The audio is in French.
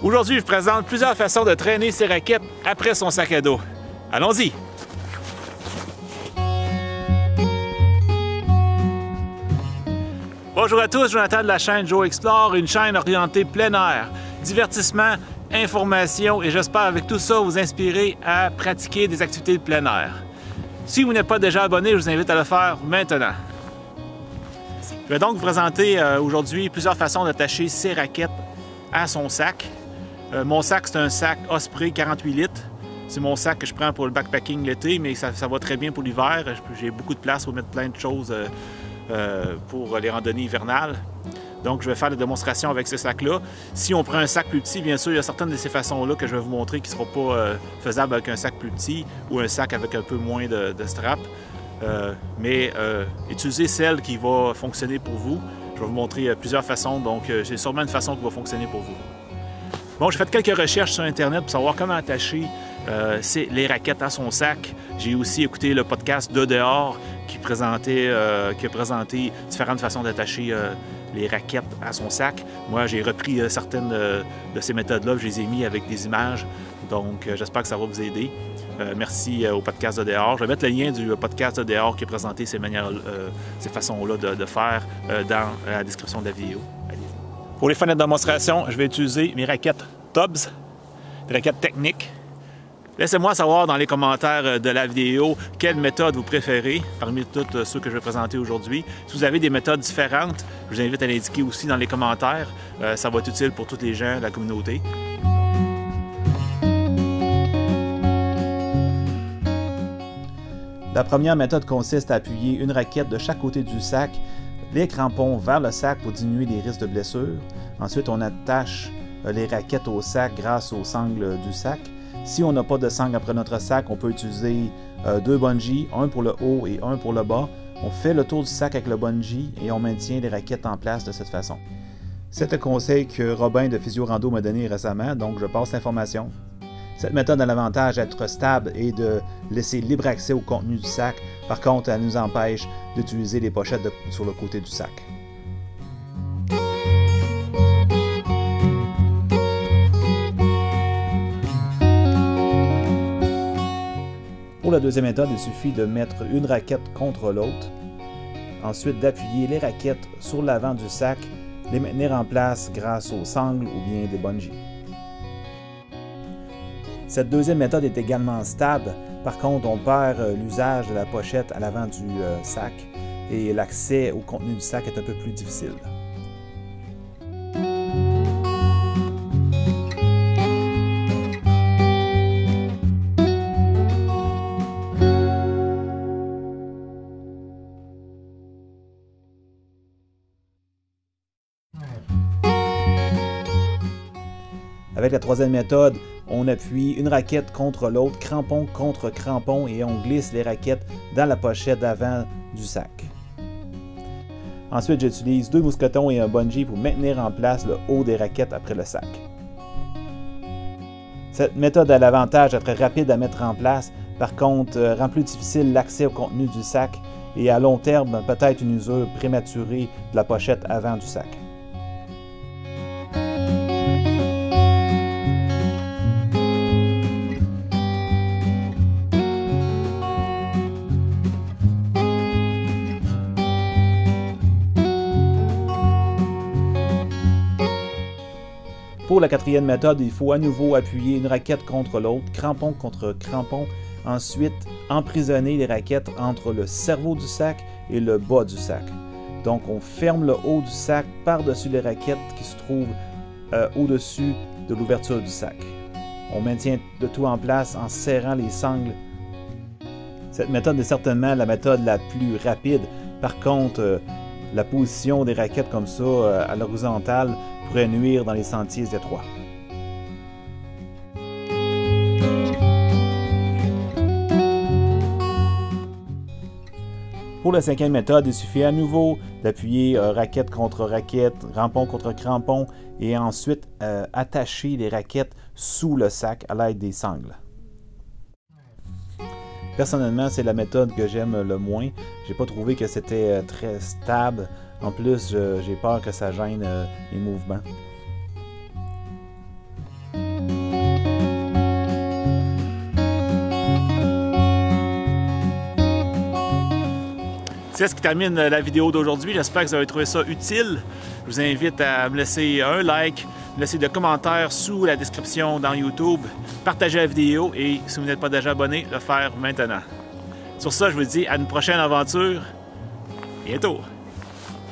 Aujourd'hui, je vous présente plusieurs façons de traîner ses raquettes après son sac à dos. Allons-y! Bonjour à tous, Jonathan de la chaîne Joe Explore, une chaîne orientée plein air, divertissement, information et j'espère avec tout ça vous inspirer à pratiquer des activités de plein air. Si vous n'êtes pas déjà abonné, je vous invite à le faire maintenant. Je vais donc vous présenter aujourd'hui plusieurs façons d'attacher ses raquettes à son sac. Mon sac, c'est un sac Osprey 48 litres. C'est mon sac que je prends pour le backpacking l'été, mais ça va très bien pour l'hiver. J'ai beaucoup de place pour mettre plein de choses pour les randonnées hivernales. Donc, je vais faire des démonstrations avec ce sac-là. Si on prend un sac plus petit, bien sûr, il y a certaines de ces façons-là que je vais vous montrer qui ne seront pas faisables avec un sac plus petit ou un sac avec un peu moins de strap. Utilisez celle qui va fonctionner pour vous. Je vais vous montrer plusieurs façons, donc j'ai sûrement une façon qui va fonctionner pour vous. Bon, j'ai fait quelques recherches sur Internet pour savoir comment attacher les raquettes à son sac. J'ai aussi écouté le podcast de dehors qui a présenté différentes façons d'attacher les raquettes à son sac. Moi, j'ai repris certaines de ces méthodes-là, je les ai mis avec des images, donc j'espère que ça va vous aider. Merci au podcast de dehors. Je vais mettre le lien du podcast de dehors qui a présenté ces façons-là de faire dans la description de la vidéo. Pour les fenêtres de démonstration, je vais utiliser mes raquettes Tubbs, des raquettes techniques. Laissez-moi savoir dans les commentaires de la vidéo quelle méthode vous préférez parmi toutes ceux que je vais présenter aujourd'hui. Si vous avez des méthodes différentes, je vous invite à l'indiquer aussi dans les commentaires. Ça va être utile pour tous les gens de la communauté. La première méthode consiste à appuyer une raquette de chaque côté du sac, les crampons vers le sac pour diminuer les risques de blessures. Ensuite, on attache les raquettes au sac grâce aux sangles du sac. Si on n'a pas de sangle après notre sac, on peut utiliser deux bungees, un pour le haut et un pour le bas. On fait le tour du sac avec le bungee et on maintient les raquettes en place de cette façon. C'est un conseil que Robin de Physio Rando m'a donné récemment, donc je passe l'information. Cette méthode a l'avantage d'être stable et de laisser libre accès au contenu du sac. Par contre, elle nous empêche d'utiliser les pochettes sur le côté du sac. Pour la deuxième méthode, il suffit de mettre une raquette contre l'autre. Ensuite, d'appuyer les raquettes sur l'avant du sac, les maintenir en place grâce aux sangles ou bien des bungees. Cette deuxième méthode est également stable. Par contre, on perd l'usage de la pochette à l'avant du sac et l'accès au contenu du sac est un peu plus difficile. Avec la troisième méthode, on appuie une raquette contre l'autre, crampon contre crampon, et on glisse les raquettes dans la pochette d'avant du sac. Ensuite, j'utilise deux mousquetons et un bungee pour maintenir en place le haut des raquettes après le sac. Cette méthode a l'avantage d'être rapide à mettre en place, par contre, rend plus difficile l'accès au contenu du sac et à long terme, peut-être une usure prématurée de la pochette avant du sac. Pour la quatrième méthode, il faut à nouveau appuyer une raquette contre l'autre, crampon contre crampon. Ensuite, emprisonner les raquettes entre le cerveau du sac et le bas du sac. Donc, on ferme le haut du sac par-dessus les raquettes qui se trouvent au-dessus de l'ouverture du sac. On maintient le tout en place en serrant les sangles. Cette méthode est certainement la méthode la plus rapide. Par contre, la position des raquettes comme ça à l'horizontale pourrait nuire dans les sentiers étroits. Pour la cinquième méthode, il suffit à nouveau d'appuyer raquette contre raquette, crampon contre crampon et ensuite attacher les raquettes sous le sac à l'aide des sangles. Personnellement, c'est la méthode que j'aime le moins. J'ai pas trouvé que c'était très stable. En plus, j'ai peur que ça gêne les mouvements. C'est ce qui termine la vidéo d'aujourd'hui. J'espère que vous avez trouvé ça utile. Je vous invite à me laisser un like, me laisser des commentaires sous la description dans YouTube, partager la vidéo et si vous n'êtes pas déjà abonné, le faire maintenant. Sur ça, je vous dis à une prochaine aventure. Bientôt!